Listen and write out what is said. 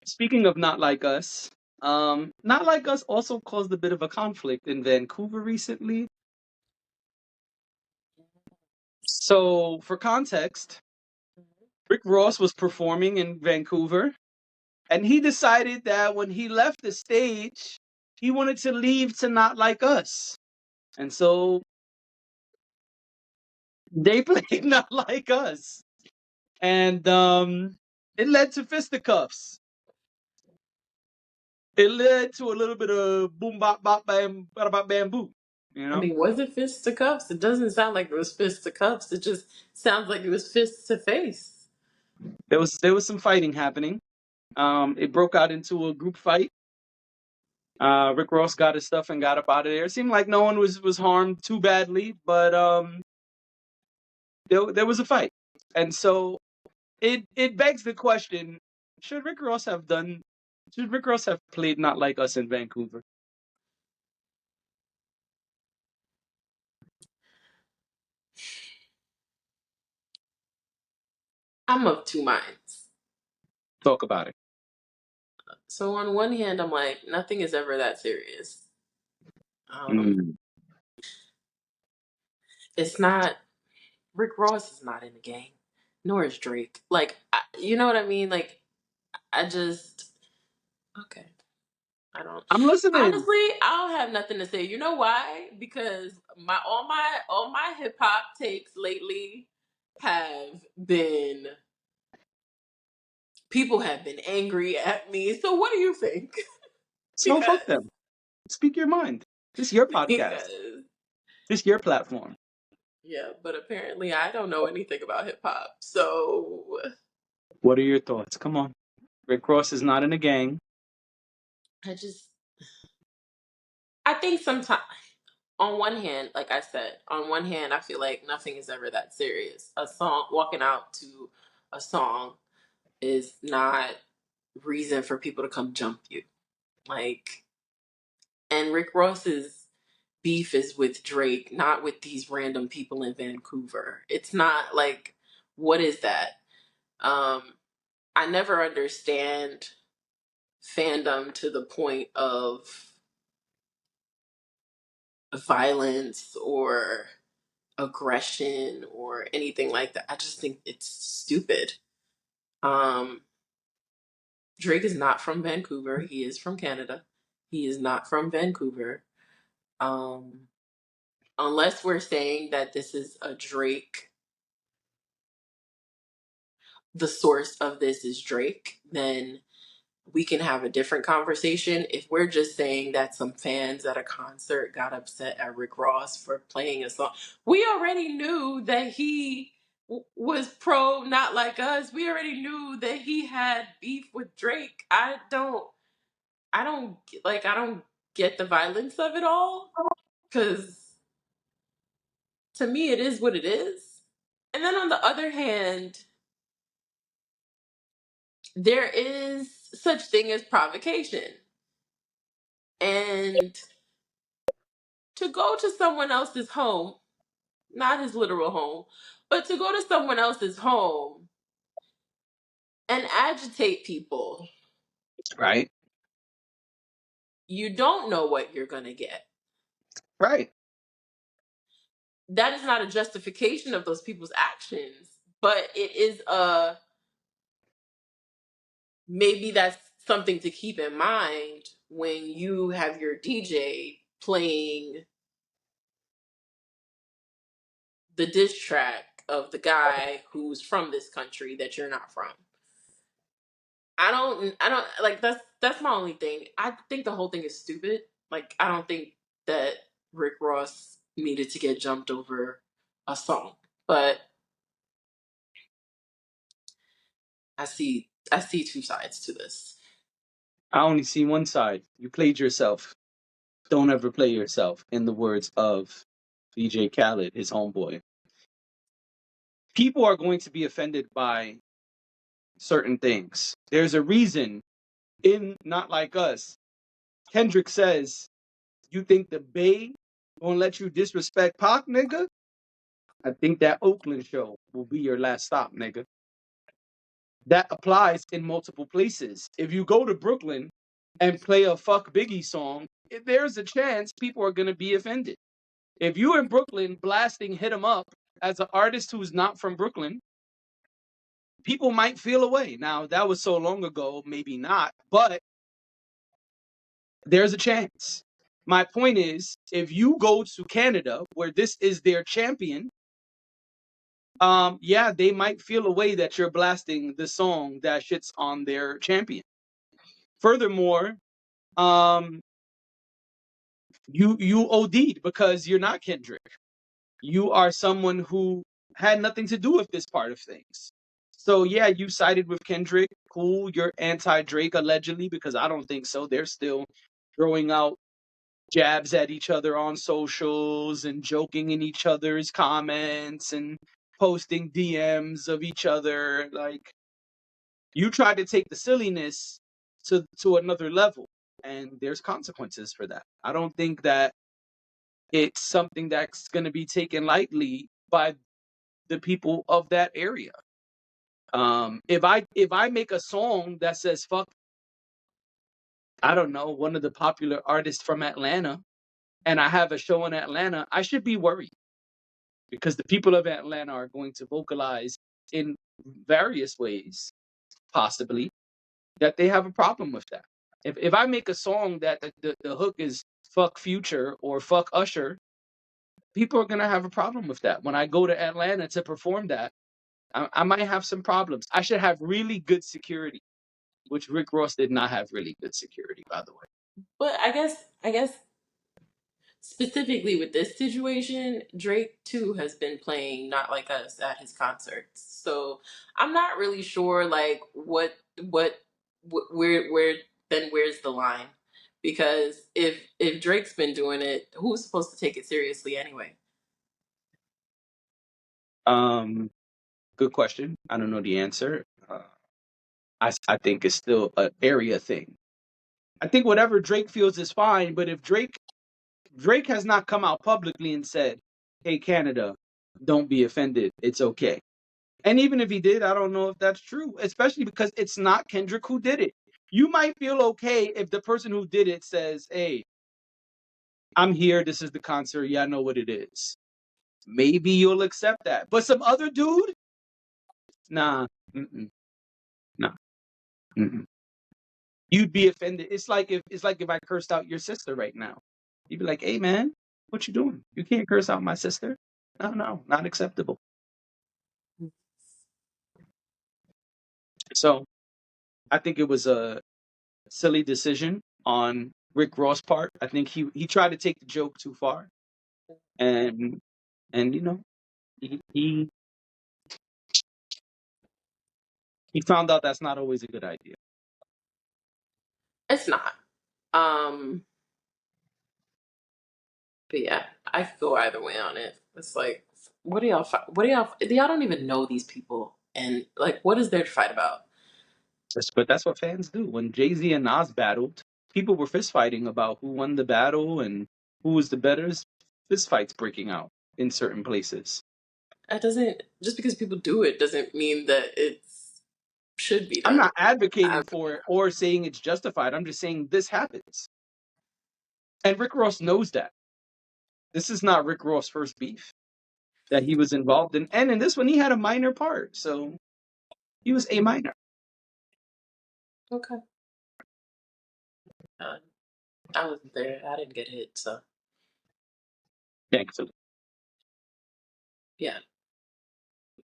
Speaking of Not Like Us, Not Like Us also caused a bit of a conflict in Vancouver recently. So, for context, Rick Ross was performing in Vancouver, and he decided that when he left the stage, he wanted to leave to Not Like Us. And so they played Not Like Us. And it led to fisticuffs. It led to a little bit of boom bop bop bam bada bop bamboo. You I know? mean, was it fists to cuffs? It doesn't sound like it was fists to cuffs. It just sounds like it was fists to face. There was some fighting happening. It broke out into a group fight. Rick Ross got his stuff and got up out of there. It seemed like no one was harmed too badly, but there was a fight, and so it begs the question: Should Rick Ross have done? Should Rick Ross have played Not Like Us in Vancouver? I'm of two minds. Talk about it. So on one hand, I'm like, nothing is ever that serious. Um, Mm. it's not. Rick Ross is not in the gang, nor is Drake. Like, you know what I mean? Like, I just okay. I don't I'm listening. honestly. I don't have nothing to say. You know why? Because all my hip hop takes lately have been people have been angry at me. So what do you think? So fuck because them. Speak your mind. This is your podcast. because This is your platform. yeah, but apparently I don't know anything about hip hop. So What are your thoughts? Come on. Rick Ross is not in a gang. I just I think sometimes on one hand, like I said, on one hand I feel like nothing is ever that serious. A song walking out to a song is not reason for people to come jump you. Like and Rick Ross's beef is with Drake, not with these random people in Vancouver. It's not like what is that? Um I never understand fandom to the point of violence or aggression or anything like that. I just think it's stupid. Um, Drake is not from Vancouver. He is from Canada. He is not from Vancouver. Um, unless we're saying that this is a Drake, the source of this is Drake, then we can have a different conversation. If we're just saying that some fans at a concert got upset at Rick Ross for playing a song, we already knew that he was pro Not Like Us. We already knew that he had beef with Drake. I don't get the violence of it all because to me it is what it is. And then on the other hand, there is such thing as provocation. And to go to someone else's home, not his literal home, but to go to someone else's home and agitate people, Right? you don't know what you're going to get. Right. That is not a justification of those people's actions, but it is a maybe that's something to keep in mind when you have your DJ playing the diss track of the guy who's from this country that you're not from. I don't like that's my only thing. I think the whole thing is stupid. Like I don't think that Rick Ross needed to get jumped over a song. But I see two sides to this. I only see one side. You played yourself. Don't ever play yourself, in the words of DJ Khaled, his homeboy. People are going to be offended by certain things. There's a reason in Not Like Us, Kendrick says, "You think the Bay gonna let you disrespect Pac, nigga? I think that Oakland show will be your last stop, nigga." That applies in multiple places. If you go to Brooklyn and play a Fuck Biggie song, there's a chance people are going to be offended. If you in Brooklyn blasting Hit 'Em Up as an artist who's not from Brooklyn, people might feel away. Now, that was so long ago, maybe not, but there's a chance. My point is, if you go to Canada where this is their champion, yeah, they might feel a way that you're blasting the song that shits on their champion. Furthermore, um, you OD'd because you're not Kendrick. You are someone who had nothing to do with this part of things. So yeah, you sided with Kendrick. Cool, you're anti-Drake allegedly, because I don't think so. They're still throwing out jabs at each other on socials and joking in each other's comments and posting DMs of each other. Like, you tried to take the silliness to another level, and there's consequences for that. I don't think that it's something that's going to be taken lightly by the people of that area. If I make a song that says fuck, I don't know, one of the popular artists from Atlanta, and I have a show in Atlanta, I should be worried because the people of Atlanta are going to vocalize in various ways, possibly, that they have a problem with that. If I make a song that the hook is fuck Future or fuck Usher, people are gonna have a problem with that. When I go to Atlanta to perform that, I might have some problems. I should have really good security, which Rick Ross did not have really good security, by the way. But I guess specifically with this situation, Drake too has been playing Not Like Us at his concerts. So I'm not really sure like where then where's the line? Because if Drake's been doing it, who's supposed to take it seriously anyway? Um, Good question. I don't know the answer. I think it's still an area thing. I think whatever Drake feels is fine, but if Drake has not come out publicly and said, "Hey, Canada, don't be offended. It's okay." And even if he did, I don't know if that's true, especially because it's not Kendrick who did it. You might feel okay if the person who did it says, "Hey, I'm here. This is the concert. Yeah, I know what it is." Maybe you'll accept that. But some other dude, nah, mm-mm, nah, mm-mm. You'd be offended. It's like if I cursed out your sister right now. You'd be like, "Hey, man, what you doing? You can't curse out my sister. No, no, not acceptable." So I think it was a silly decision on Rick Ross' part. I think he tried to take the joke too far, and he he found out that's not always a good idea. It's not. Um, but yeah, I could go either way on it. It's like, y'all don't even know these people, and like, what is there to fight about? But that's what fans do. When Jay-Z and Nas battled, people were fist fighting about who won the battle and who was the better. Fist fights breaking out in certain places. It doesn't just because people do it doesn't mean that it's should be I'm done. not advocating I, for it or saying it's justified. I'm just saying this happens. And Rick Ross knows that. This is not Rick Ross' first beef that he was involved in. And in this one, he had a minor part. So he was a minor. okay, uh, I wasn't there. I didn't get hit, so Thankfully. yeah.